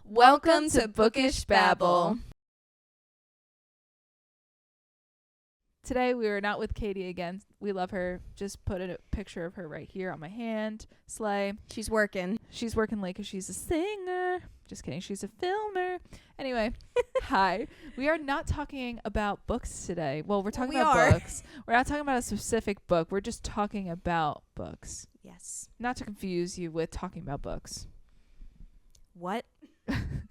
Welcome to Bookish Babble. Today we are not with Katie again. We love her. Just put a picture of her right here on my hand. Slay. She's working. She's working late because she's a singer. Just kidding. She's a filmer. Anyway, hi. We are not talking about books today. Well, we're talking about books. We're not talking about a specific book. We're just talking about books. Yes. Not to confuse you with talking about books. What?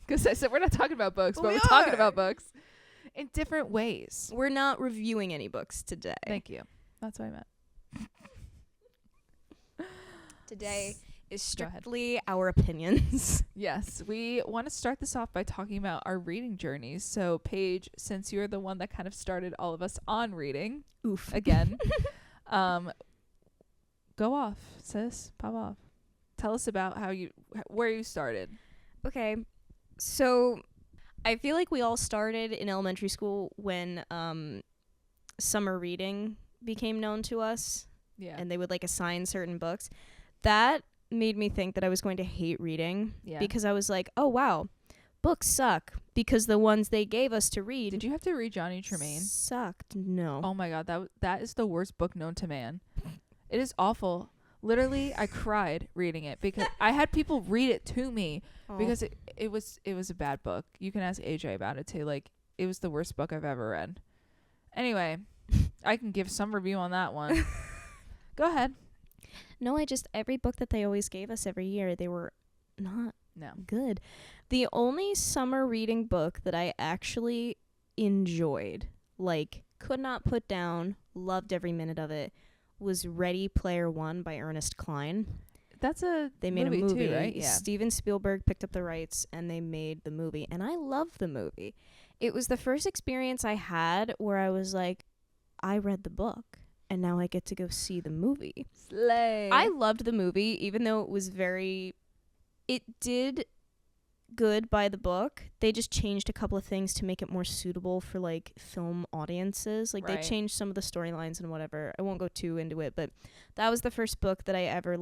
Because I said we're not talking about books, but we're talking about books in different ways. We're not reviewing any books today. Thank you. That's what I meant. Today is strictly our opinions. Yes. We want to start this off by talking about our reading journeys. So, Paige, since you're the one that kind of started all of us on reading, again, go off, sis. Pop off. Tell us about where you started. Okay. So, I feel like we all started in elementary school when summer reading became known to us. Yeah. And they would assign certain books. That made me think that I was going to hate reading. Yeah. Because I was like, oh wow, books suck because the ones they gave us to read. Did you have to read Johnny Tremaine? Sucked. No. Oh my God, that is the worst book known to man. It is awful. Literally, I cried reading it because I had people read it to me because it was a bad book. You can ask AJ about it too. It was the worst book I've ever read. Anyway, I can give some review on that one. Go ahead. No, every book that they always gave us every year, they were not good. The only summer reading book that I actually enjoyed, could not put down, loved every minute of it, was Ready Player One by Ernest Cline. They made a movie too, right? Yeah. Steven Spielberg picked up the rights and they made the movie, and I loved the movie. It was the first experience I had where I was like, I read the book and now I get to go see the movie. Slay. I loved the movie, even though it did good by the book. They just changed a couple of things to make it more suitable for film audiences. They changed some of the storylines and whatever. I won't go too into it, but that was the first book that I ever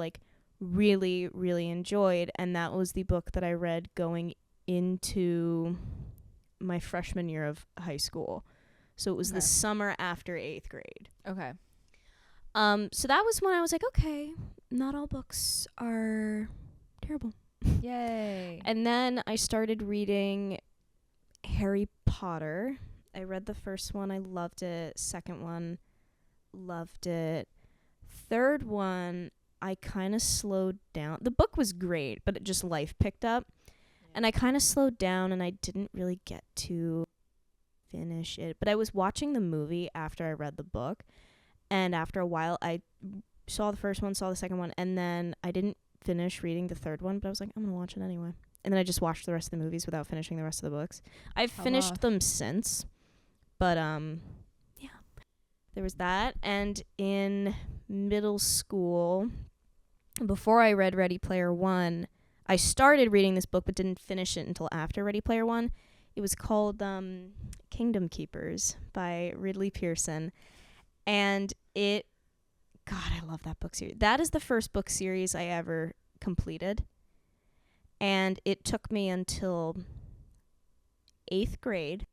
really, really enjoyed, and that was the book that I read going into my freshman year of high school. So it was the summer after 8th grade. Okay. So that was when I was like, okay, not all books are terrible. Yay. And then I started reading Harry Potter. I read the first one. I loved it. Second one, loved it. Third one, I kind of slowed down. The book was great, but life picked up. Yeah. And I kind of slowed down, and I didn't really get to finish it. But I was watching the movie after I read the book. And after a while, I saw the first one, saw the second one, and then I didn't finish reading the third one, but I was like, I'm gonna watch it anyway. And then I just watched the rest of the movies without finishing the rest of the books. I've finished them since, but yeah, there was that. And in middle school, before I read Ready Player One, I started reading this book but didn't finish it until after Ready Player One. It was called Kingdom Keepers by Ridley Pearson, and God, I love that book series. That is the first book series I ever completed. And it took me until 8th grade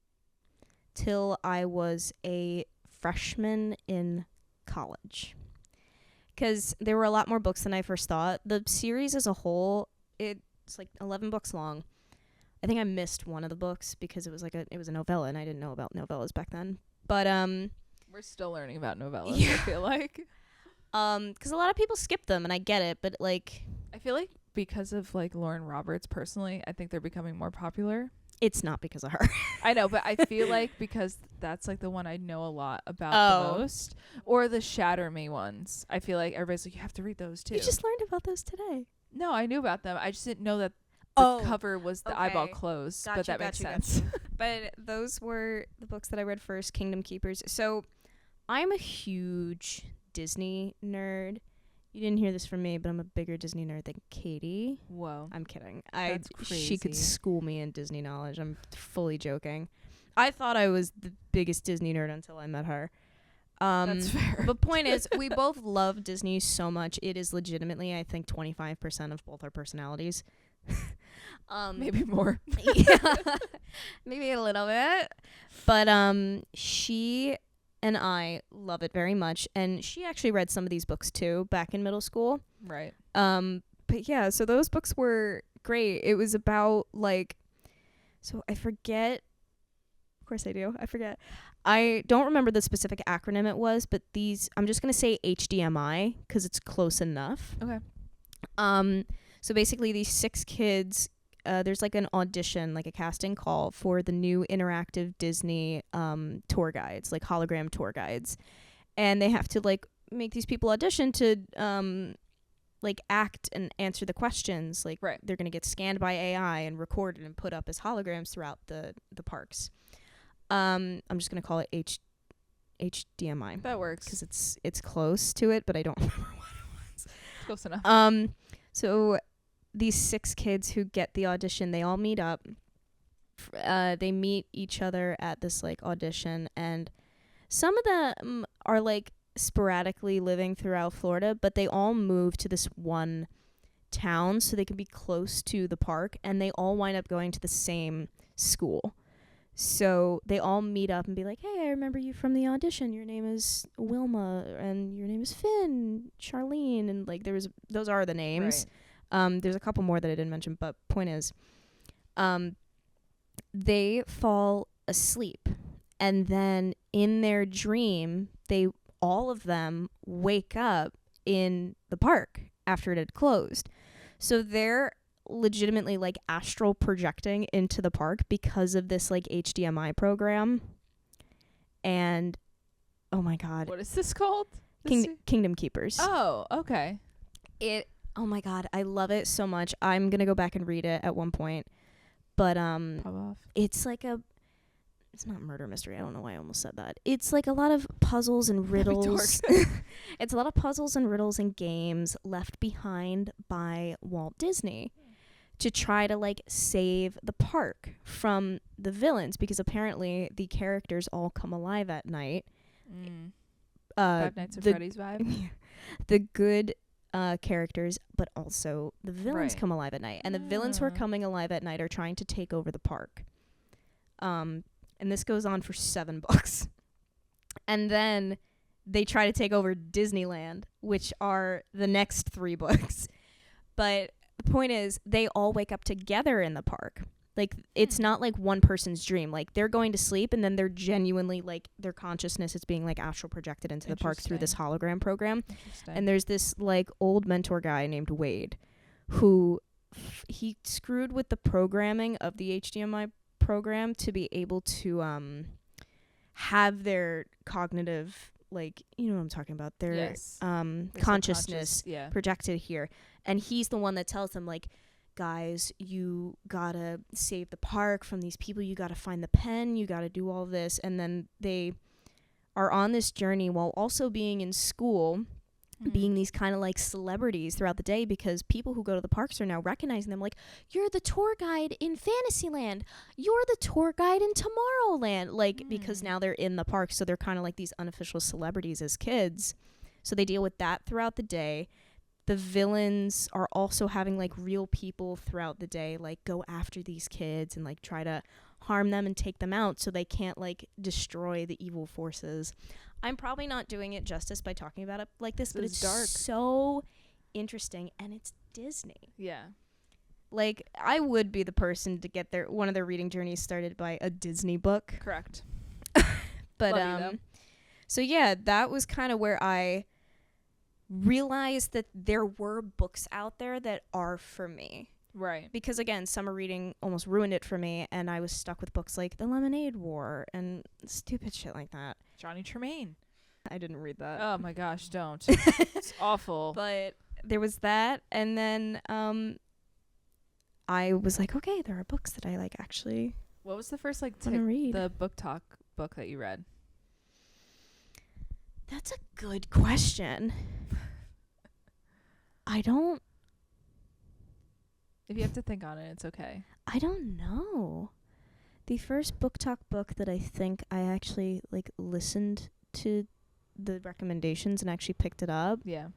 till I was a freshman in college. Because there were a lot more books than I first thought. The series as a whole, it's 11 books long. I think I missed one of the books because it was a novella, and I didn't know about novellas back then. But we're still learning about novellas, yeah. I feel like. Because a lot of people skip them, and I get it, but I feel like because of Lauren Roberts personally, I think they're becoming more popular. It's not because of her. I know, but I feel like because that's the one I know a lot about the most, or the Shatter Me ones. I feel like everybody's like, you have to read those too. You just learned about those today. No, I knew about them. I just didn't know that the cover was the eyeball closed, but that makes sense. But those were the books that I read first, Kingdom Keepers. So I'm a huge Disney nerd. You didn't hear this from me, but I'm a bigger Disney nerd than Katie. Whoa. I'm kidding. That's crazy. She could school me in Disney knowledge. I'm fully joking. I thought I was the biggest Disney nerd until I met her. That's fair. The point is, we both love Disney so much. It is legitimately, I think, 25% of both our personalities. Maybe more. Yeah, maybe a little bit. But she and I love it very much, and she actually read some of these books too back in middle school. Right. But yeah, so those books were great. It was about like, so I forget. Of course I do. I forget. I don't remember the specific acronym it was, but I'm just gonna say HDMI because it's close enough. Okay. So basically these 6 kids, there's like an audition, like a casting call for the new interactive Disney tour guides, like hologram tour guides. And they have to like make these people audition to like act and answer the questions. Like right. They're going to get scanned by AI and recorded and put up as holograms throughout the parks. I'm just going to call it HDMI. That works. Because it's close to it, but I don't remember what it was. Close enough. So these 6 kids who get the audition, they all meet up. They meet each other at this like audition, and some of them are like sporadically living throughout Florida, but they all move to this one town so they can be close to the park, and they all wind up going to the same school. So they all meet up and be like, hey, I remember you from the audition. Your name is Wilma, and your name is Finn, Charlene, and like those are the names. Right. There's a couple more that I didn't mention, but point is, they fall asleep, and then in their dream, all of them wake up in the park after it had closed. So they're legitimately like astral projecting into the park because of this like HDMI program. And oh my god, what is this called? Kingdom Keepers. Oh, okay. Oh my god, I love it so much. I'm gonna go back and read it at one point, but Pop off. it's like it's not murder mystery. I don't know why I almost said that. It's like a lot of puzzles and riddles. It's a lot of puzzles and riddles and games left behind by Walt Disney to try to like save the park from the villains, because apparently the characters all come alive at night. Five Nights at Freddy's vibe. The good characters, but also the villains Right. come alive at night, and the villains who are coming alive at night are trying to take over the park. And this goes on for 7 books. And then they try to take over Disneyland, which are the next 3 books. But the point is, they all wake up together in the park. Like, it's not like one person's dream. Like, they're going to sleep, and then they're genuinely, like, their consciousness is being, like, astral projected into the park through this hologram program. And there's this, like, old mentor guy named Wade who he screwed with the programming of the HDMI program to be able to have their cognitive, like, you know what I'm talking about, their consciousness projected here. And he's the one that tells them, like, guys, you gotta save the park from these people, you gotta find the pen, you gotta do all this. And then they are on this journey while also being in school, being these kind of like celebrities throughout the day, because people who go to the parks are now recognizing them, like, you're the tour guide in Fantasyland, you're the tour guide in Tomorrowland, like, because now they're in the park, so they're kind of like these unofficial celebrities as kids. So they deal with that throughout the day. The villains are also having like real people throughout the day like go after these kids and like try to harm them and take them out so they can't like destroy the evil forces. I'm probably not doing it justice by talking about it like this, but it's dark. So interesting, and it's Disney. Yeah. Like, I would be the person to get one of their reading journeys started by a Disney book. Correct. But so yeah, that was kind of where I realized that there were books out there that are for me. Right. Because again, summer reading almost ruined it for me, and I was stuck with books like The Lemonade War and stupid shit like that. Johnny Tremaine. I didn't read that. Oh my gosh, don't. It's awful. But there was that, and then I was like, okay, there are books that I like actually. What was the first like read. The book talk book that you read? That's a good question. If you have to think on it, it's okay. I don't know. The first book talk book that I think I actually like listened to the recommendations and actually picked it up. Yeah.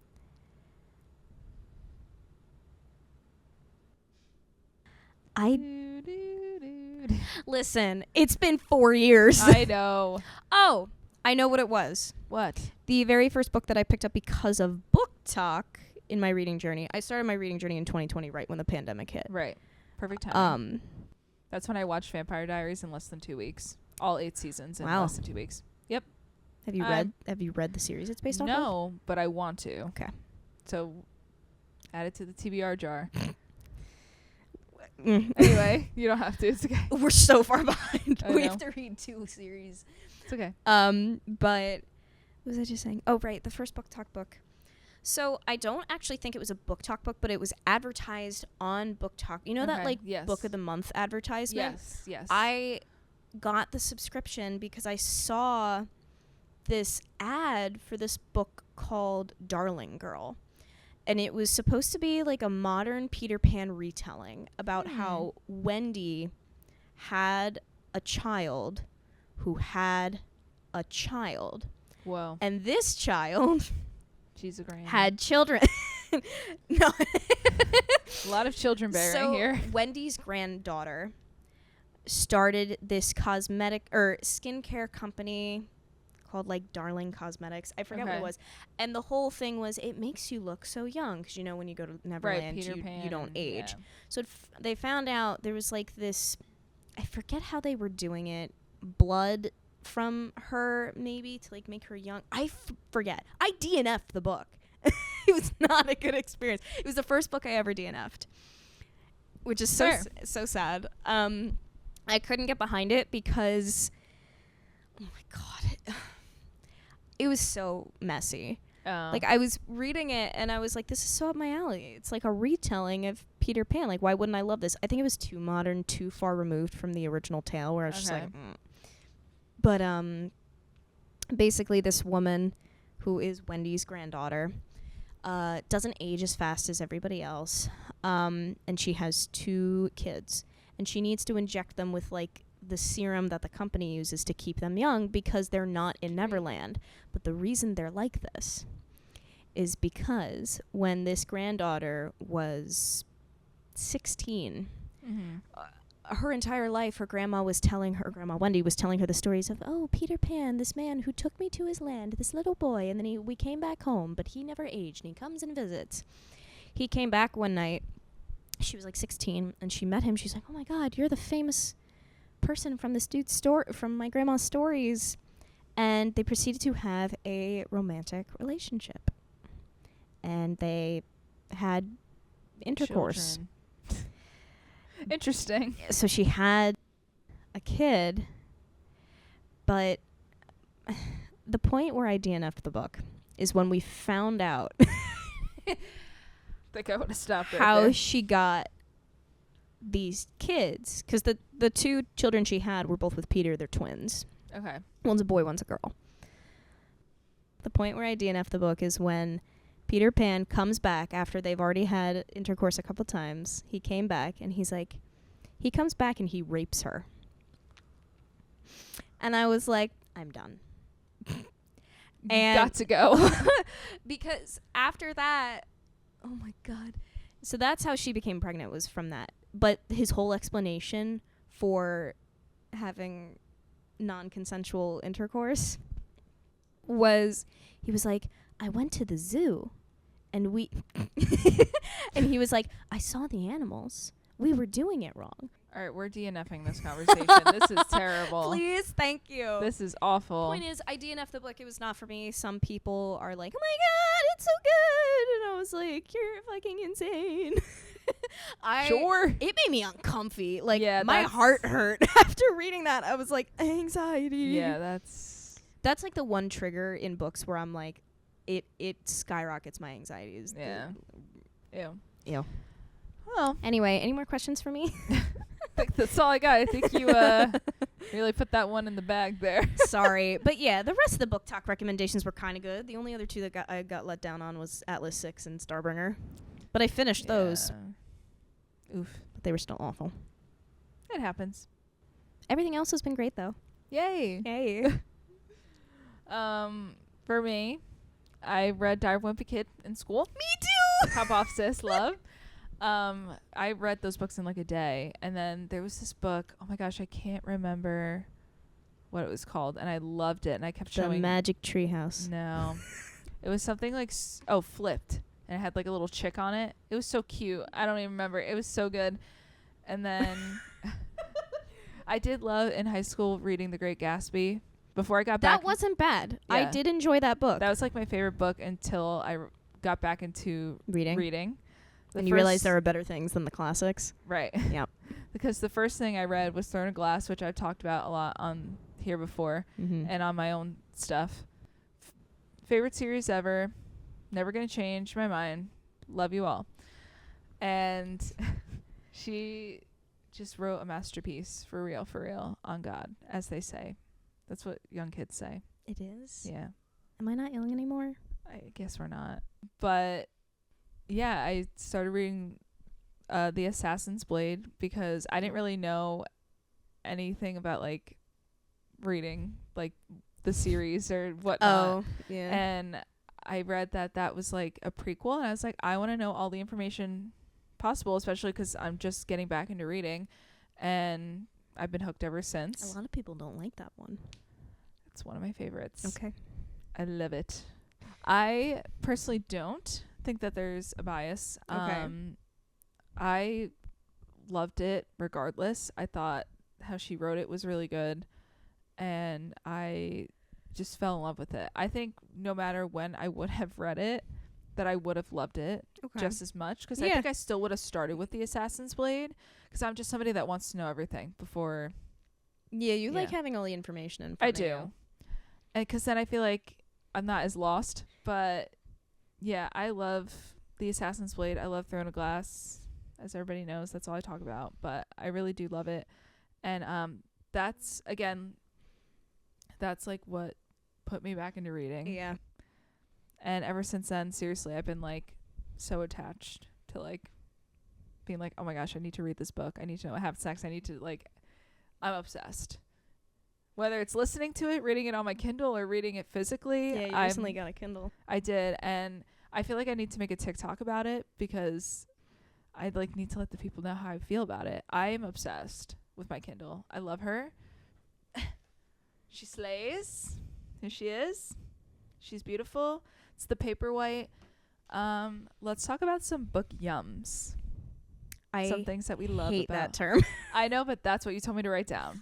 Listen, it's been 4 years. I know. Oh, I know what it was. What? The very first book that I picked up because of book talk in my reading journey. I started my reading journey in 2020, right when the pandemic hit. Right. Perfect time. That's when I watched Vampire Diaries in less than 2 weeks. All 8 seasons in less than 2 weeks. Yep. Have you read the series it's based off of? No, but I want to. Okay. So add it to the TBR jar. Anyway, you don't have to. It's okay. We're so far behind. I We know. have to read 2 series. It's okay. But what was I just saying? Oh, right, the first book talk book. So I don't actually think it was a book talk book, but it was advertised on Book Talk. You know that like book of the month advertisement? Yes. I got the subscription because I saw this ad for this book called Darling Girl. And it was supposed to be like a modern Peter Pan retelling about how Wendy had a child who had a child. Whoa. And this child She's a grand. had children. No. A lot of children bearing here. Wendy's granddaughter started this cosmetic or skincare company called like Darling Cosmetics. I forget what it was. And the whole thing was it makes you look so young because you know when you go to Neverland you don't age. Yeah. So they found out there was like this, I forget how they were doing it, blood from her maybe to like make her young. I forget. I DNF'd the book. It was not a good experience. It was the first book I ever DNF'd, which is so sad. I couldn't get behind it because, oh my God, it was so messy. Like I was reading it and I was like, this is so up my alley. It's like a retelling of Peter Pan. Like, why wouldn't I love this? I think it was too modern, too far removed from the original tale where I was just like, But basically this woman who is Wendy's granddaughter doesn't age as fast as everybody else. And she has 2 kids. And she needs to inject them with like the serum that the company uses to keep them young because they're not in Neverland. But the reason they're like this is because when this granddaughter was 16, her entire life, her grandma Wendy was telling her the stories of, oh, Peter Pan, this man who took me to his land, this little boy, and then we came back home, but he never aged, and he comes and visits. He came back one night. She was like 16, and she met him. She's like, oh my God, you're the famous person from this dude's story, from my grandma's stories. And they proceeded to have a romantic relationship. And they had intercourse. Interesting. So she had a kid, but the point where I DNF'd the book is when we found out Think I would have stopped how she got these kids. Because the 2 children she had were both with Peter. They're twins. Okay. One's a boy, one's a girl. The point where I DNF'd the book is when Peter Pan comes back after they've already had intercourse a couple times. He came back and he comes back and he rapes her. And I was like, I'm done. And got to go. Because after that, oh my God. So that's how she became pregnant, was from that. But his whole explanation for having non-consensual intercourse was, he was like, I went to the zoo and and he was like, I saw the animals. We were doing it wrong. All right, we're DNFing this conversation. This is terrible. Please, thank you. This is awful. Point is, I DNF'd the book. It was not for me. Some people are like, oh my God, it's so good. And I was like, you're fucking insane. Sure. It made me uncomfy. Like, Yeah, my heart hurt after reading that. I was like, anxiety. Yeah, that's like the one trigger in books where I'm like, it skyrockets my anxieties. Yeah. Ew. Well, Anyway, any more questions for me? I think that's all I got. I think you really put that one in the bag there. Sorry. But yeah, the rest of the book talk recommendations were kind of good. The only other 2 that I got let down on was Atlas 6 and Starbringer. But I finished those. Oof. But they were still awful. It happens. Everything else has been great, though. Yay. Yay. For me, I read Diary of a Wimpy Kid in school. Me too! Pop off, sis, love. I read those books in like a day, and then there was this book. Oh my gosh, I can't remember what it was called, and I loved it, and I kept showing. The Magic Treehouse. No, it was something like Flipped, and it had like a little chick on it. It was so cute. I don't even remember. It was so good. And then I did love in high school reading The Great Gatsby. Before I got back, That wasn't bad. Yeah. I did enjoy that book. That was like my favorite book until I got back into reading. And you realize there are better things than the classics. Right. Yep. Because the first thing I read was Throne of Glass, which I've talked about a lot on here before, and on my own stuff. Favorite series ever. Never gonna change my mind. Love you all. And she just wrote a masterpiece, for real, on God, as they say. That's what young kids say. It is? Yeah. Am I not young anymore? I guess we're not. But yeah, I started reading The Assassin's Blade because I didn't really know anything about like reading like the series or whatnot. Oh, yeah. And I read that was like a prequel, and I was like, I want to know all the information possible, especially because I'm just getting back into reading, and I've been hooked ever since. A lot of people don't like that one. It's one of my favorites. Okay. I love it. I personally don't think that there's a bias. Okay. I loved it regardless. I thought how she wrote it was really good, and I just fell in love with it. I think no matter when I would have read it, that I would have loved it just as much, because I think I still would have started with The Assassin's Blade, because I'm just somebody that wants to know everything before. Yeah, you like having all the information in front I do. you. And because then I feel like I'm not as lost. But yeah, I love The Assassin's Blade. I love Throne of Glass. As everybody knows, that's all I talk about. But I really do love it. And that's like what put me back into reading. Yeah. And ever since then, seriously, I've been like so attached to like being like, oh my gosh, I need to read this book. I need to know what happens next. I need to like, I'm obsessed. Whether it's listening to it, reading it on my Kindle, or reading it physically. Yeah, you recently got a Kindle. I did, and I feel like I need to make a TikTok about it because I like need to let the people know how I feel about it. I am obsessed with my Kindle. I love her. She slays. Here she is. She's beautiful. It's the Paperwhite. Let's talk about some book yums. Some things that we love hate about that term. I know, but that's what you told me to write down.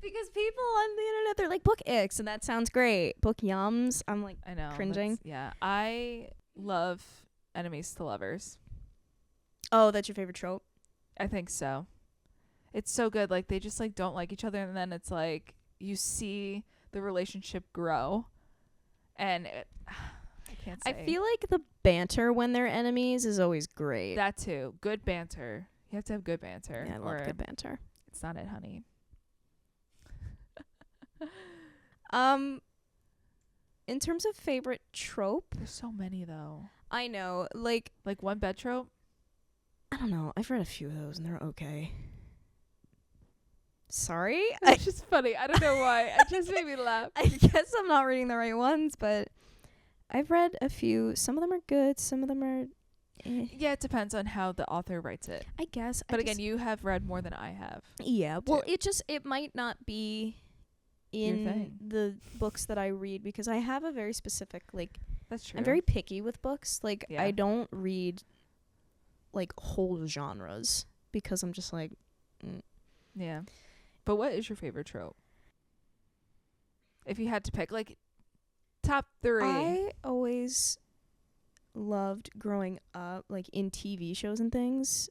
Because people on the internet, they're like, book icks, and that sounds great. Book yums. I'm like, I know, cringing. Yeah, I love enemies to lovers. Oh, that's your favorite trope? I think so. It's so good. Like, they just like don't like each other, and then it's like you see the relationship grow, and I can't say. I feel like the banter when they're enemies is always great. That too. Good banter. You have to have good banter. Yeah, I love good banter. It's not it, honey. In terms of favorite trope, There's so many though. I know, like one bed trope. I don't know. I've read a few of those and they're okay. Sorry, It's just funny. I don't know why. It just made me laugh. I guess I'm not reading the right ones, but I've read a few. Some of them are good. Some of them are. Yeah, it depends on how the author writes it. I guess. But again, you have read more than I have. Yeah. Well, it might not be in the books that I read because I have a very specific That's true. I'm very picky with books. Yeah. I don't read whole genres because I'm just like. Yeah. But what is your favorite trope? If you had to pick, top 3. I always loved growing up, in TV shows and things,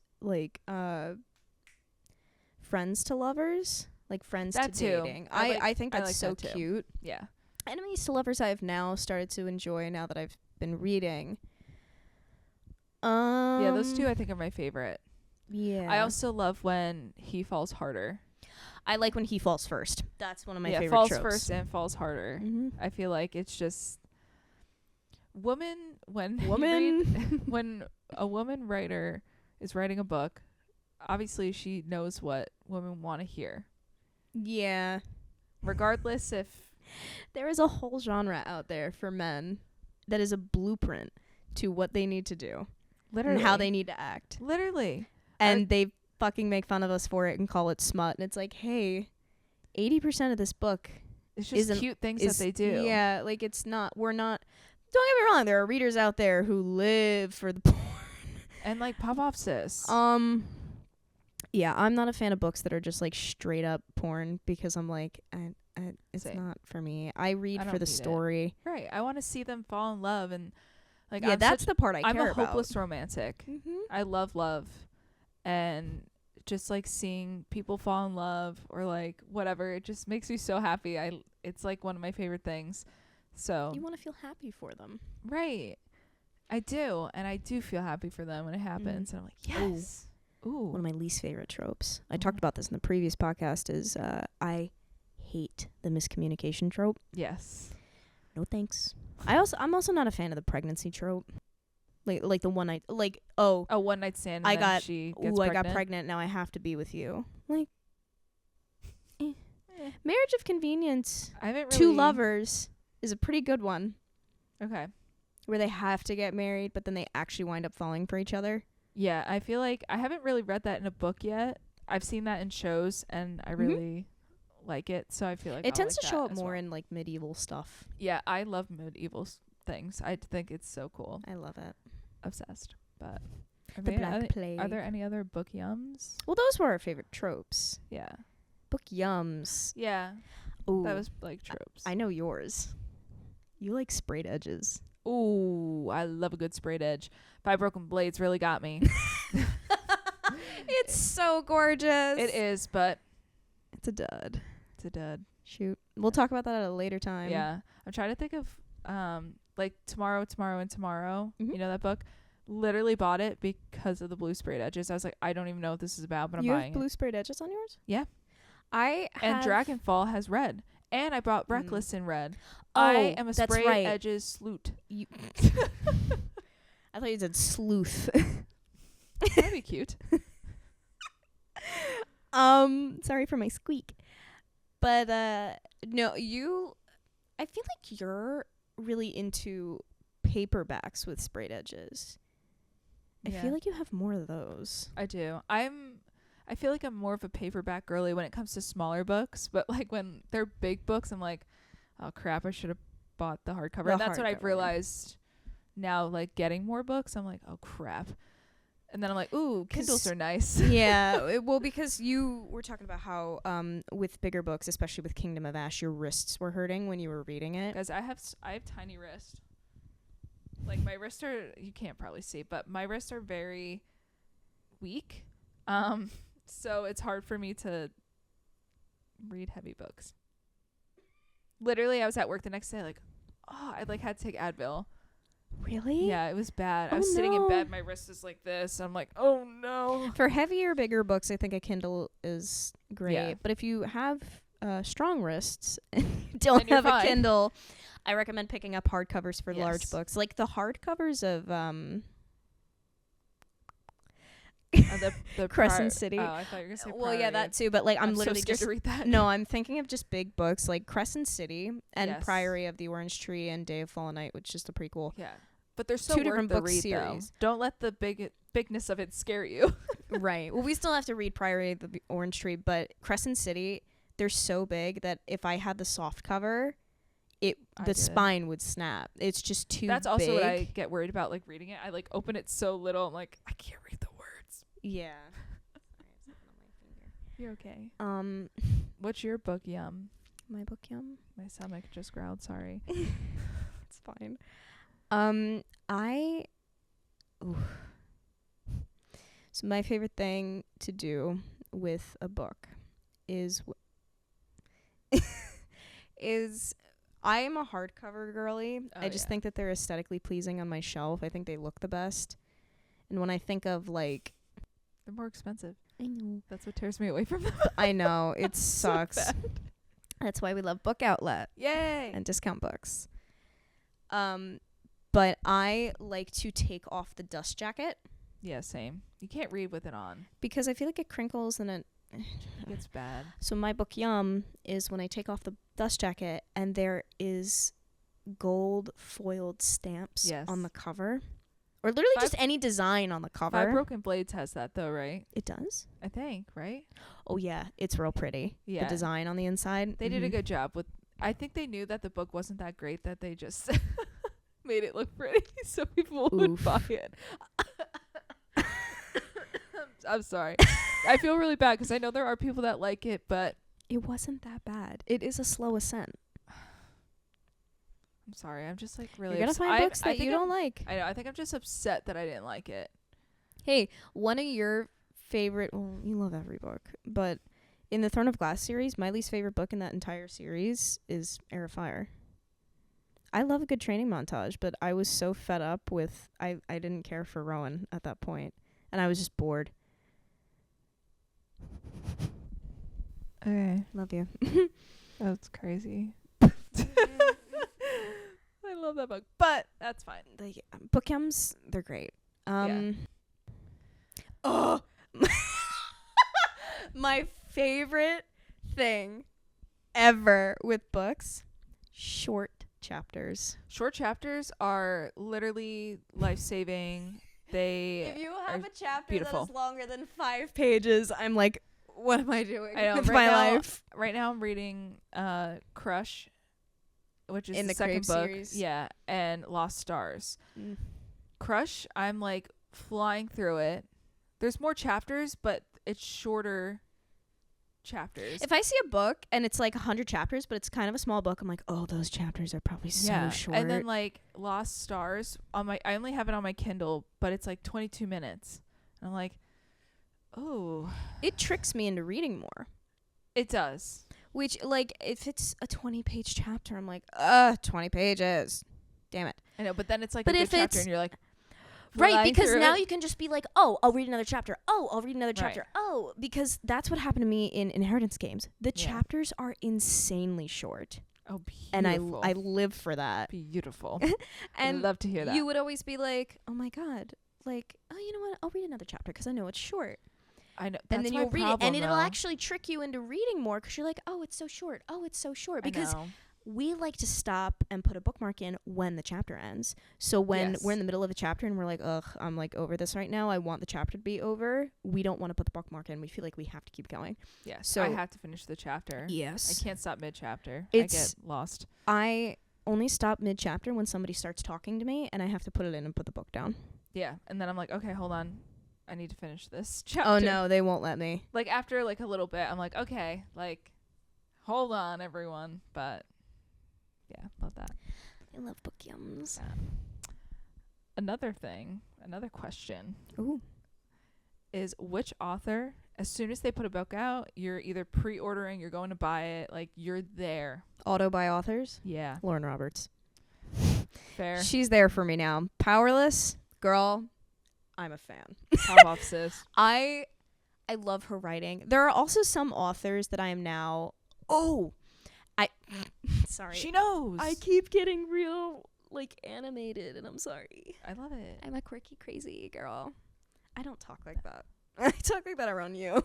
friends to lovers, friends that to too. dating. I think that's so that cute. Yeah. Enemies to lovers I have now started to enjoy now that I've been reading. Yeah, those two I think are my favorite. Yeah. I also love when he falls harder. I like when he falls first. That's one of my favorite falls tropes. first and falls harder. Mm-hmm. I feel like it's just when a woman writer is writing a book, obviously she knows what women want to hear. Yeah. Regardless if there is a whole genre out there for men that is a blueprint to what they need to do. Literally. and how they need to act. Literally. And they fucking make fun of us for it and call it smut. And it's like, hey, 80% of this book it's just cute things that they do. Yeah, like it's not, we're not, don't get me wrong, there are readers out there who live for the porn. And like pop off, sis. Yeah, I'm not a fan of books that are just like straight up porn because I'm like, it's Same. not for me. I read I for don't the need it. story. Right. I want to see them fall in love and like Yeah, that's the part I I'm care a about. hopeless romantic. Mm-hmm. I love love, and just like seeing people fall in love or like whatever, it just makes me so happy. It's like one of my favorite things. So You want to feel happy for them. right, I do, and I do feel happy for them when it happens. And I'm like, yes. Ooh. One of my least favorite tropes. I talked about this in the previous podcast. Is I hate the miscommunication trope. Yes. No thanks. I'm also not a fan of the pregnancy trope. Like the one night, like, oh, A one night stand. And I then got, she gets ooh, I pregnant. got pregnant. Now I have to be with you. Like, Marriage of Convenience. I haven't really. Two lovers is a pretty good one Okay. where they have to get married, but then they actually wind up falling for each other. Yeah, I feel like I haven't really read that in a book yet. I've seen that in shows, and I really like it. So I feel like It I'll tends like to show that up as more well. in like medieval stuff. Yeah, I love medieval things. I think it's so cool. I love it. Obsessed. But The Black Plague. are there any other book yums? Well, those were our favorite tropes. Yeah. Book yums. Yeah. Ooh, That was like tropes. I know yours. You like sprayed edges. Ooh, I love a good sprayed edge. Five Broken Blades really got me. It's so gorgeous. It is, but It's a dud. it's a dud. Shoot. We'll talk about that at a later time. Yeah. I'm trying to think of like Tomorrow and Tomorrow. Mhm. You know that book? Literally bought it because of the blue sprayed edges. I was like, I don't even know what this is about, but I'm You have buying blue it. sprayed edges on yours? Yeah. I And have Dragonfall has red. And I bought Reckless in red. Oh, I am a that's sprayed right. edges sloot. You I thought you said sleuth. That'd be cute. Sorry for my squeak. But no, I feel like you're really into paperbacks with sprayed edges. I Yeah. feel like you have more of those. I do. I feel like I'm more of a paperback girly when it comes to smaller books, but like when they're big books, I'm like, oh crap, I should have bought the hardcover. And that's what I've hardcover. realized now, like getting more books, I'm like, oh crap. And then I'm like, ooh, Kindles are nice. Yeah, well, because you were talking about how with bigger books, especially with Kingdom of Ash, your wrists were hurting when you were reading it. Guys, I have tiny wrists. Like my wrists are, you can't probably see, but my wrists are very weak. So it's hard for me to read heavy books. Literally, I was at work the next day, like, oh, I like had to take Advil. Really? Yeah, it was bad. I Oh, was sitting in no. bed, my wrist is like this. I'm like, oh no. For heavier, bigger books, I think a Kindle is great. Yeah. But if you have strong wrists and don't Then you're have a fine. Kindle, I recommend picking up hardcovers for large Yes. books. Like the hardcovers of The Crescent City. Oh, I thought you were gonna say. well, yeah, Priory. that too. But like I'm so literally scared just to read that. no, I'm thinking of just big books like Crescent City and Yes. Priory of the Orange Tree and Day of Fallen Night, which is the prequel. Yeah, but they're so Two worth different the book read series. though. Don't let the bigness of it scare you. Right. Well, we still have to read Priory of the Orange Tree, but Crescent City, they're so big that if I had the soft cover, I the did. spine would snap. It's just too That's also what I big. get worried about, like reading it. I like open it so little. I'm like, I can't read the words. Yeah. You're okay. What's Your book yum? my book yum? My stomach just growled. Sorry. It's fine. So my favorite thing to do with a book is I am a hardcover girly. Oh, I just yeah. think that they're aesthetically pleasing on my shelf. I think they look the best. And when I think of like, They're more expensive. I know, That's what tears me away from them. I know it So sucks. bad. That's why we love Book Outlet Yay! and discount books. But I like to take off the dust jacket Yeah, same. You can't read with it on. because I feel like it crinkles and it. It's bad. So my book yum is when I take off the dust jacket and there is gold foiled stamps Yes. on the cover. Or literally just any design on the cover. Five Broken Blades has that though, right? It does? I think, right? Oh, yeah. It's real pretty. Yeah. The design on the inside. They did a good job with... I think they knew that the book wasn't that great, that they just made it look pretty so people would buy it. I'm sorry. I feel really bad because I know there are people that like it, but... It wasn't that bad. It is a slow ascent. I'm sorry. I'm just like really... You're going to find books that you don't like. I know. I think I'm just upset that I didn't like it. Hey, one of your favorite... Well, you love every book. But in the Throne of Glass series, my least favorite book in that entire series is Heir of Fire. I love a good training montage, but I was so fed up with... I didn't care for Rowan at that point. And I was just bored. Okay. Love you. That's crazy. I love that book, but that's fine. The bookends, they're great. Oh, my favorite thing ever with books, short chapters. Short chapters are literally life-saving. If you have a chapter beautiful. that is longer than 5 pages, I'm like, what am I doing with right my now, life? Right now I'm reading Crush, which is In the the second Crave book. series. Yeah, and Lost Stars. Crush, I'm like flying through it. There's more chapters, but it's shorter chapters. If I see a book and it's like 100 chapters, but it's kind of a small book, I'm like, oh, those chapters are probably so short. And then like Lost Stars I only have it on my Kindle, but it's like 22 minutes. And I'm like, oh, it tricks me into reading more. It does. Which, like, if it's a 20-page chapter, I'm like, 20 pages. Damn it. I know, but then it's like But a good if chapter it's- and you're like, Right, because through now it. you can just be like, oh, I'll read another chapter. Oh, I'll read another chapter. Right. Oh, because that's what happened to me in Inheritance Games. The Yeah. chapters are insanely short. oh, beautiful. And I live for that. Beautiful. And I'd love to hear that. you would always be like, oh my God, like, oh, you know what? I'll read another chapter because I know it's short. I know. And That's then my you'll read it. problem, And it'll though. actually trick you into reading more because you're like, oh, it's so short. Oh, it's so short. Because I know. we like to stop and put a bookmark in when the chapter ends. So when Yes. we're in the middle of a chapter and we're like, ugh, I'm like over this right now. I want the chapter to be over. We don't want to put the bookmark in. We feel like we have to keep going. Yes. So- I have to finish the chapter. Yes. I can't stop mid-chapter. It's- I get lost. I only stop mid-chapter when somebody starts talking to me and I have to put it in and put the book down. Yeah. And then I'm like, okay, hold on. I need to finish this chapter. Oh, no, they won't let me. Like after like a little bit, I'm like, okay, like, hold on, everyone. But yeah, love that. I love bookums. Another question Ooh. is which author, as soon as they put a book out, you're either pre-ordering, you're going to buy it, like you're there. Auto by authors. Yeah. Lauren Roberts. Fair. She's there for me now. Powerless. Girl, I'm a fan. Pop off, sis. I love her writing. There are also some authors that I am now... Sorry. She knows. I keep getting real, like, animated, and I'm sorry. I love it. I'm a quirky, crazy girl. I don't talk like that. I talk like that around you.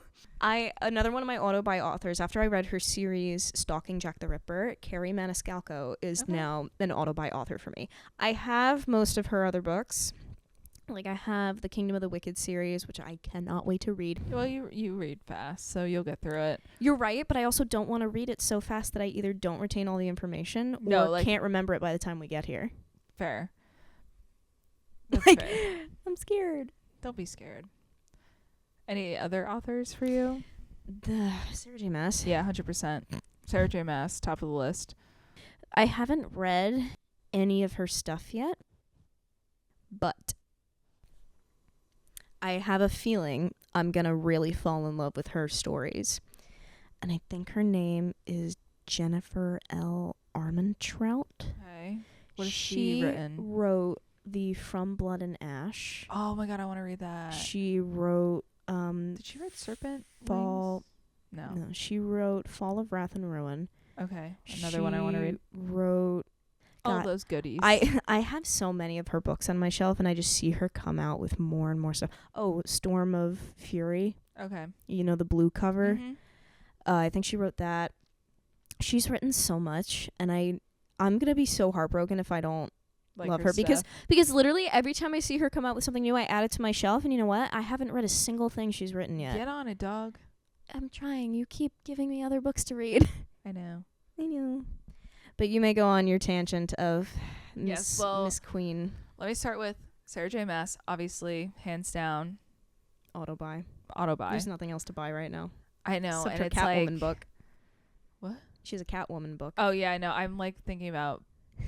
Another one of my auto by authors, after I read her series Stalking Jack the Ripper, Carrie Maniscalco is now an auto by author for me. I have most of her other books. Like, I have the Kingdom of the Wicked series, which I cannot wait to read. Well, you read fast, so you'll get through it. You're right, but I also don't want to read it so fast that I either don't retain all the information or can't remember it by the time we get here. Fair. That's Like, fair. I'm scared. Don't be scared. Any other authors for you? The Sarah J. Maas. Yeah, 100%. Sarah J. Maas, top of the list. I haven't read any of her stuff yet, but I have a feeling I'm going to really fall in love with her stories. And I think her name is Jennifer L. Armentrout. Okay. What has she written? Wrote the From Blood and Ash. Oh my god, I want to read that. She wrote Did she write Serpent Fall. Wings? No, she wrote Fall of Wrath and Ruin. Okay. Another one I want to read. Wrote All those goodies. I have so many of her books on my shelf, and I just see her come out with more and more stuff. Oh, Storm of Fury. Okay. You know, the blue cover. Mhm. I think she wrote that. She's written so much, and I'm going to be so heartbroken if I don't like love her her stuff. because literally every time I see her come out with something new, I add it to my shelf, and you know what? I haven't read a single thing she's written yet. Get on it, dog. I'm trying. You keep giving me other books to read. I know. I know. But you may go on your tangent of Yes, well, Miss Queen. Let me start with Sarah J. Maas, obviously, hands down. Auto buy. There's nothing else to buy right now. I know. Except and her it's Catwoman like, book. What? She has a Catwoman book. Oh, yeah, I know. I'm like thinking about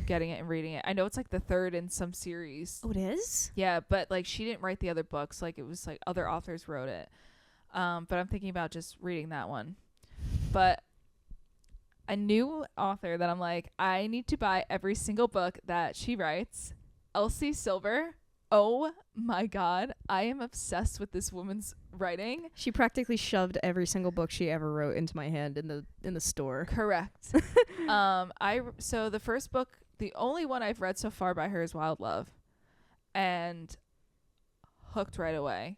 getting it and reading it. I know it's like the third in some series. Oh, it is? Yeah, but like she didn't write the other books. Like it was like other authors wrote it. But I'm thinking about just reading that one. But a new author that I'm like, I need to buy every single book that she writes. Elsie Silver. Oh my God. I am obsessed with this woman's writing. She practically shoved every single book she ever wrote into my hand in the store. Correct. So the first book, the only one I've read so far by her is Wild Love. And hooked right away.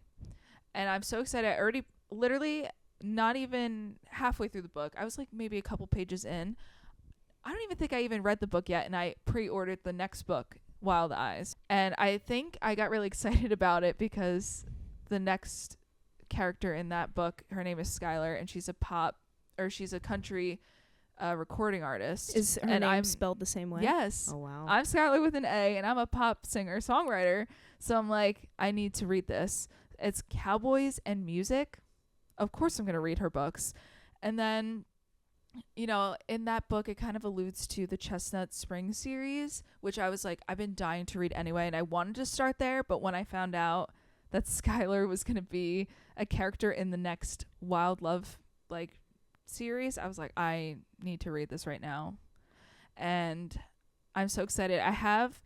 And I'm so excited. I already literally not even halfway through the book. I was like maybe a couple pages in. I don't even think I even read the book yet. And I pre-ordered the next book, Wild Eyes. And I think I got really excited about it because the next character in that book, her name is Skylar, and she's a country recording artist. Is her name spelled the same way? Yes. Oh, wow. I'm Skylar with an A, and I'm a pop singer songwriter. So I'm like, I need to read this. It's cowboys and music. Of course I'm going to read her books. And then, you know, in that book, it kind of alludes to the Chestnut Spring series, which I was like, I've been dying to read anyway. And I wanted to start there. But when I found out that Skylar was going to be a character in the next Wild Love, like, series, I was like, I need to read this right now. And I'm so excited. I have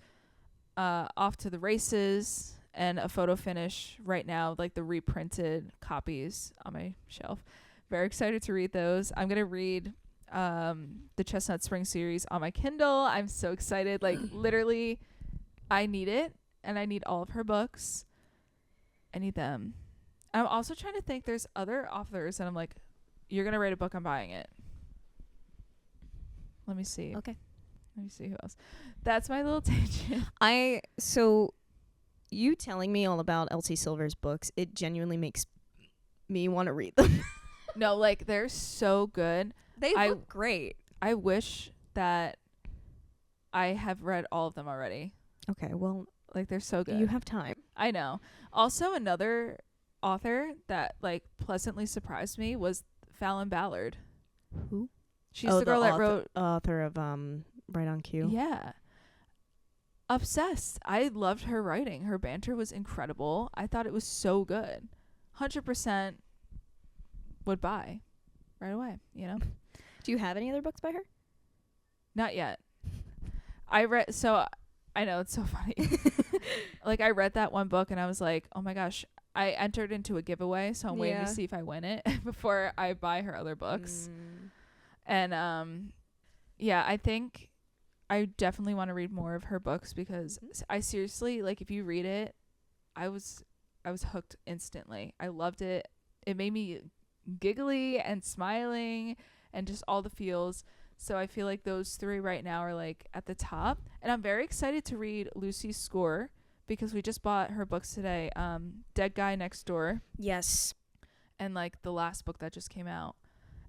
Off to the Races and a photo finish right now, like the reprinted copies on my shelf. Very excited to read those. I'm going to read the Chestnut Spring series on my Kindle. I'm so excited. Like, literally, I need it, and I need all of her books. I need them. I'm also trying to think, there's other authors, and I'm like, you're going to write a book, I'm buying it. Let me see. Okay. Let me see who else. That's my little tangent. So you telling me all about Elsie Silver's books, it genuinely makes me want to read them. No, like, they're so good. They look great. I wish that I have read all of them already. Okay, well, like, they're so good. You have time. I know. Also, another author that, like, pleasantly surprised me was Fallon Ballard. Who? She's the girl that wrote... author of Right on Cue. Yeah. Obsessed. I loved her writing. Her banter was incredible. I thought it was so good. 100% would buy right away, you know? Do you have any other books by her? Not yet. I know, it's so funny. Like, I read that one book and I was like, oh my gosh, I entered into a giveaway, so I'm waiting to see if I win it before I buy her other books. And yeah, I think I definitely want to read more of her books because I seriously, like, if you read it, I was hooked instantly. I loved it. It made me giggly and smiling and just all the feels. So I feel like those three right now are, like, at the top. And I'm very excited to read Lucy's Score because we just bought her books today. Dead Guy Next Door. Yes. And, like, the last book that just came out.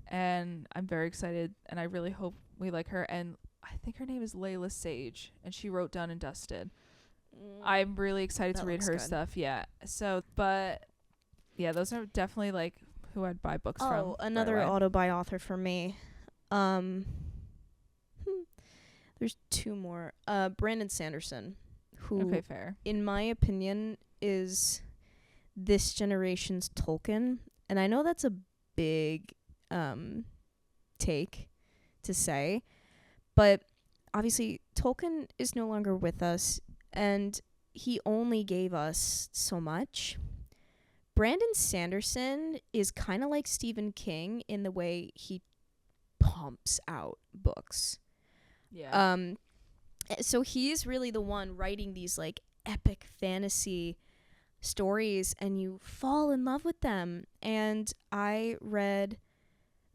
And I'm very excited, and I really hope we like her. And I think her name is Layla Sage, and she wrote Done and Dusted. I'm really excited to read her stuff. Yeah. So, but yeah, those are definitely, like, who I'd buy books from. Oh, another auto-buy author for me. There's two more. Brandon Sanderson, who, okay, fair, in my opinion, is this generation's Tolkien. And I know that's a big take to say, but obviously Tolkien is no longer with us, and he only gave us so much. Brandon Sanderson is kind of like Stephen King in the way he pumps out books. Yeah. So he's really the one writing these, like, epic fantasy stories, and you fall in love with them. And I read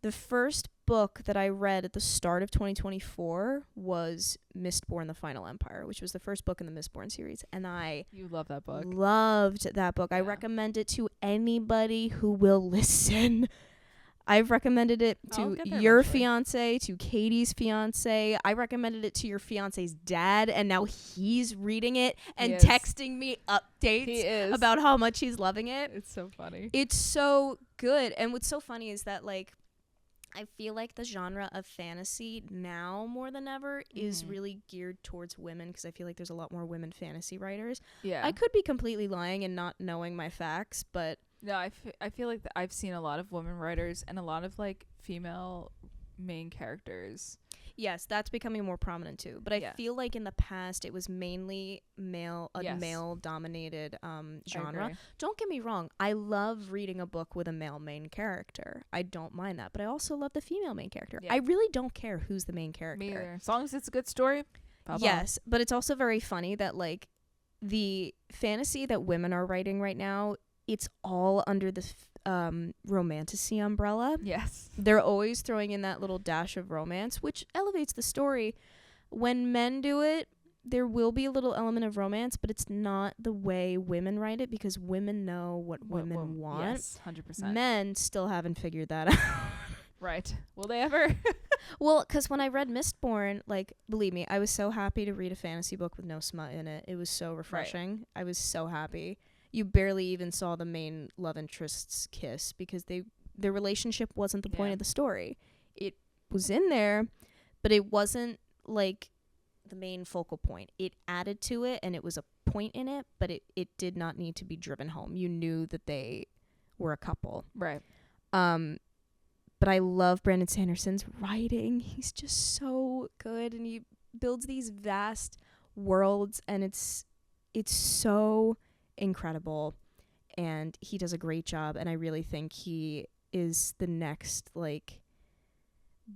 the first book that I read at the start of 2024 was Mistborn: The Final Empire, which was the first book in the Mistborn series, and You love that book. loved that book. I Yeah. recommend it to anybody who will listen. I've recommended it I'll to get there your eventually. fiance, to Katie's fiance. I recommended it to your fiance's dad, and now he's reading it and is. texting me updates He is. about how much he's loving it. It's so funny. It's so good. And what's so funny is that, like, I feel like the genre of fantasy now more than ever is Mhm. really geared towards women, because I feel like there's a lot more women fantasy writers. Yeah. I could be completely lying and not knowing my facts, but No, I feel like I've seen a lot of women writers and a lot of like female main characters. yes, that's becoming more prominent too. But I Yeah. feel like in the past it was mainly Yes. male dominated I genre. agree. Don't get me wrong, I love reading a book with a male main character. I don't mind that, but I also love the female main character. Yeah. I really don't care who's the main character. Me either. As long as it's a good story. pop on. Yes, but it's also very funny that, like, the fantasy that women are writing right now, it's all under the romantasy umbrella. Yes. They're always throwing in that little dash of romance, which elevates the story. When men do it, there will be a little element of romance, but it's not the way women write it, because women know what women want. Yes, 100%. Men still haven't figured that out. Right. Will they ever? Well, because when I read Mistborn, like, believe me, I was so happy to read a fantasy book with no smut in it. It was so refreshing. I was so happy. You barely even saw the main love interests kiss, because their relationship wasn't the point Yeah. of the story. It was in there, but it wasn't like the main focal point. It added to it, and it was a point in it, but it did not need to be driven home. You knew that they were a couple. Right. But I love Brandon Sanderson's writing. He's just so good, and he builds these vast worlds, and it's so incredible, and he does a great job, and I really think he is the next, like,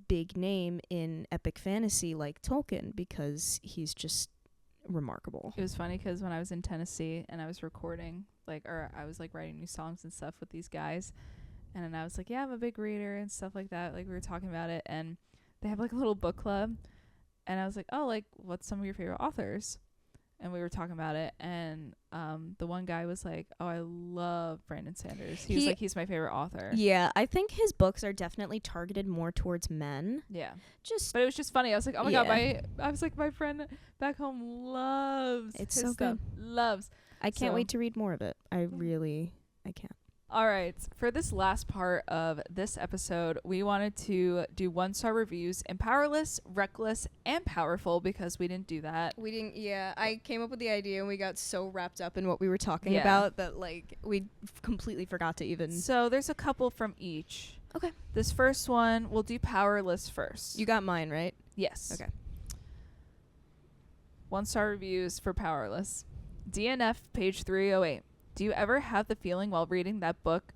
big name in epic fantasy like Tolkien, because he's just remarkable. It was funny because when I was in Tennessee and I was recording, or I was, writing new songs and stuff with these guys, and then I was like, yeah, I'm a big reader and stuff like that. Like, we were talking about it, and they have, a little book club, and I was like, oh, what's some of your favorite authors? And we were talking about it, and the one guy was like, oh, I love Brandon Sanders. He was like, he's my favorite author. Yeah, I think his books are definitely targeted more towards men. Yeah. Just But it was just funny. I was like, oh my Yeah. God, my friend back home loves It's his so stuff. Loves. I can't So- wait to read more of it. I can't. All right. For this last part of this episode, we wanted to do 1-star reviews in Powerless, Reckless, and Powerful, because we didn't do that. We didn't, yeah. I came up with the idea, and we got so wrapped up in what we were talking Yeah. about that, we completely forgot to even. So there's a couple from each. Okay. This first one, we'll do Powerless first. You got mine, right? Yes. Okay. 1-star reviews for Powerless. DNF, page 308. Do you ever have the feeling while reading that book?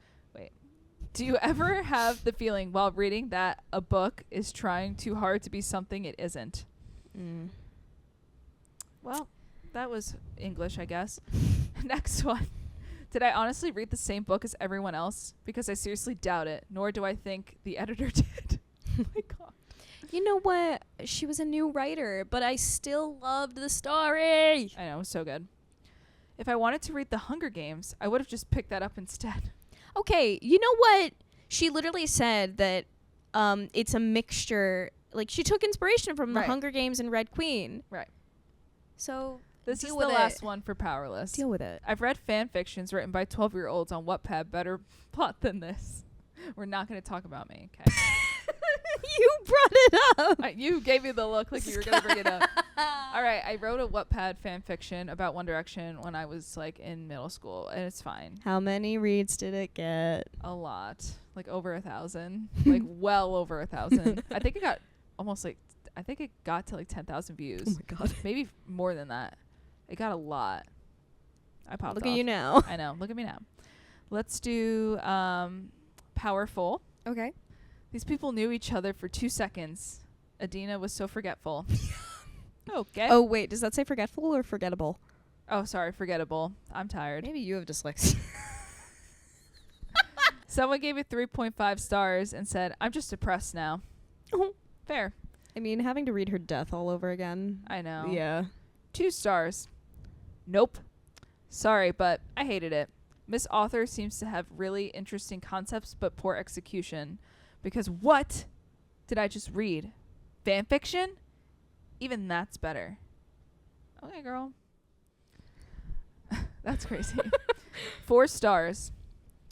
Do you ever have the feeling while reading that a book is trying too hard to be something it isn't? Well, that was English, I guess. Next one. Did I honestly read the same book as everyone else? Because I seriously doubt it, nor do I think the editor did. Oh my God. You know what? She was a new writer, but I still loved the story. I know, it was so good. If I wanted to read The Hunger Games, I would have just picked that up instead. Okay, you know what? She literally said that it's a mixture. Like, she took inspiration from The Right. Hunger Games and Red Queen. Right. So This deal is the with last it. one for Powerless. Deal with it. I've read fan fictions written by 12-year-olds on Wattpad better plot than this. We're not going to talk about me, okay? You brought it up. You gave me the look like you were going to bring it up. All right, I wrote a Wattpad fan fiction about One Direction when I was in middle school, and it's fine. How many reads did it get? A lot, over 1,000, well over 1,000. I think it got I think it got to 10,000 views. Oh my god. Maybe more than that. It got a lot. I popped Look off. at you now. I know. Look at me now. Let's do Powerful. Okay. These people knew each other for 2 seconds. Adina was so forgetful. Okay. Oh wait, does that say forgetful or forgettable? Oh, sorry, forgettable. I'm tired. Maybe you have dyslexia. Someone gave it 3.5 stars and said, I'm just depressed now. Fair. I mean, having to read her death all over again. I know. Yeah. 2 stars. Nope. Sorry, but I hated it. Miss Author seems to have really interesting concepts but poor execution. Because what did I just read? Fan fiction? Even that's better. Okay, girl. That's crazy. 4 stars.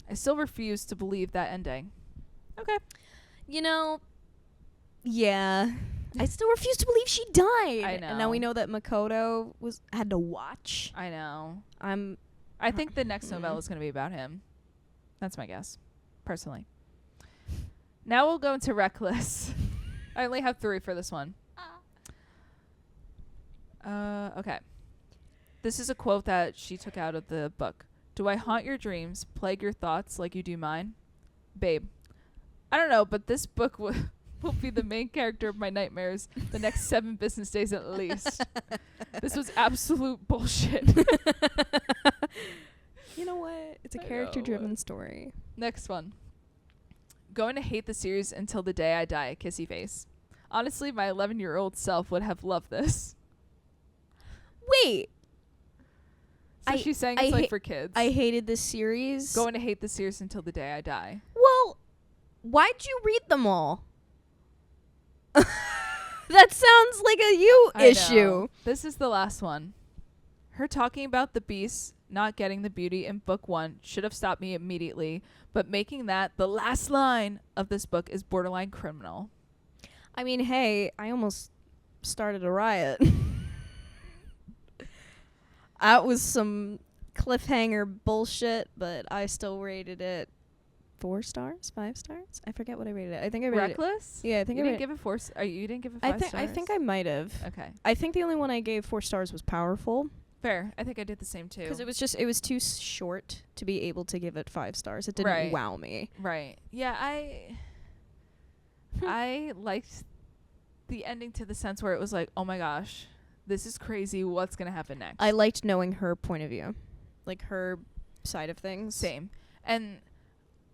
I still refuse to believe that ending. Okay. You know, yeah. I still refuse to believe she died. I know. And now we know that Makoto had to watch. I know. I think the next novella is going to be about him. That's my guess, personally. Now we'll go into Reckless. I only have 3 for this one. Okay. This is a quote that she took out of the book. Do I haunt your dreams, plague your thoughts like you do mine? Babe, I don't know, but this book will be the main character of my nightmares the next 7 business days at least. This was absolute bullshit. You know what? It's a character-driven story. Next one. Going to hate the series until the day I die, kissy face. Honestly, my 11-year-old self would have loved this. Wait. So she's saying it's like for kids. I hated this series. Going to hate the series until the day I die. Well, why'd you read them all? That sounds like a you issue. This is the last one. Her talking about the beast not getting the beauty in book 1 should have stopped me immediately, but making that the last line of this book is borderline criminal. I mean, hey, I almost started a riot. That was some cliffhanger bullshit, but I still rated it 4 stars, 5 stars. I forget what I rated it. I think I rated Reckless? Yeah, I think you I didn't give it 4. You didn't give it 5 stars. I think I might have. Okay, I think the only one I gave 4 stars was Powerful. fair. I think I did the same too. Because it was too short to be able to give it 5 stars. It didn't wow me. Right. Yeah, I liked the ending to the sense where it was like, oh my gosh, this is crazy. What's gonna happen next? I liked knowing her point of view, like her side of things. Same. And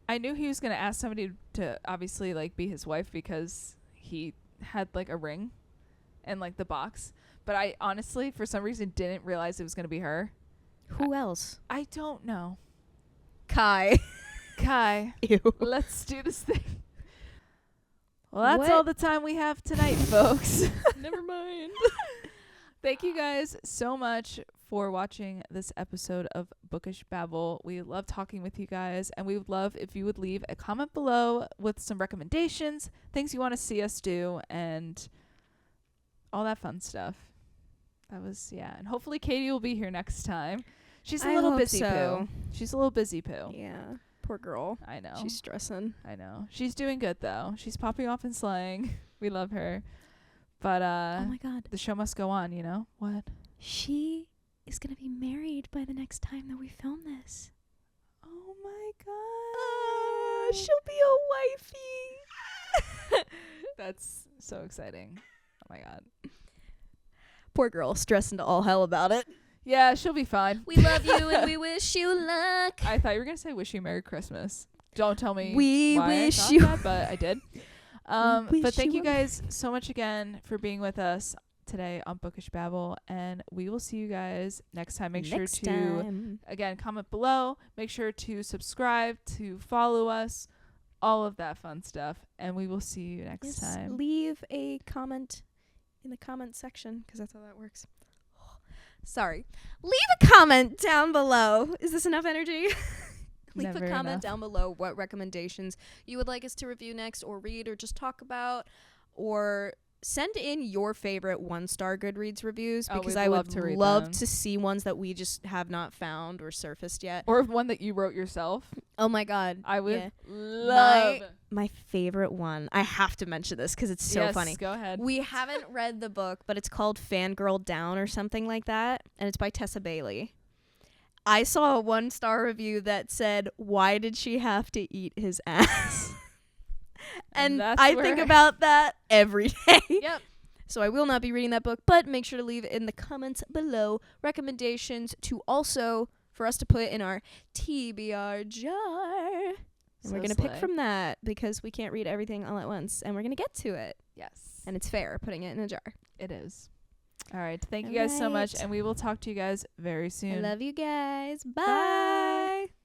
I knew he was gonna ask somebody to obviously like be his wife because he had like a ring and like the box. But I honestly, for some reason, didn't realize it was gonna be her. Who else? I don't know. Kai. Ew. Let's do this thing. Well, that's all the time we have tonight, folks. Never mind. Thank you guys so much for watching this episode of Bookish Babble. We love talking with you guys, and we would love if you would leave a comment below with some recommendations, things you want to see us do, and all that fun stuff. That was, and hopefully Katie will be here next time. She's a little busy poo. She's a little busy poo. Yeah. Poor girl. I know. She's stressing. I know. She's doing good, though. She's popping off in slang. We love her. But, oh my God. the show must go on, you know? What? She is going to be married by the next time that we film this. Oh my God. She'll be a wifey. That's so exciting. Oh my God. Poor girl, stressing to all hell about it. Yeah, she'll be fine. We love you and we wish you luck. I thought you were going to say wish you Merry Christmas. Don't tell me we why wish I thought you that, but I did. But thank you you guys so much again for being with us today on Bookish Babble, and we will see you guys next time. Make sure to again comment below, make sure to subscribe, to follow us, all of that fun stuff, and we will see you next time. Leave a comment in the comment section because that's how that works. Sorry. Leave a comment down below. Is this enough energy? Leave Never a comment enough. down below what recommendations you would like us to review next or read or just talk about, or send in your favorite 1-star Goodreads reviews because we'd I love would to read love them. to see ones that we just have not found or surfaced yet. Or one that you wrote yourself. Oh my God. I would Yeah. love. My favorite one. I have to mention this because it's so funny. Go ahead. We haven't read the book, but it's called Fangirl Down or something like that, and it's by Tessa Bailey. I saw a 1-star review that said, "Why did she have to eat his ass?" and that's I where think about that every day. Yep. So I will not be reading that book, but make sure to leave in the comments below recommendations to also for us to put in our TBR jar. And we're going to pick from that because we can't read everything all at once. And we're going to get to it. Yes. And it's fair putting it in a jar. It is. All right. Thank you guys so much. And we will talk to you guys very soon. I love you guys. Bye.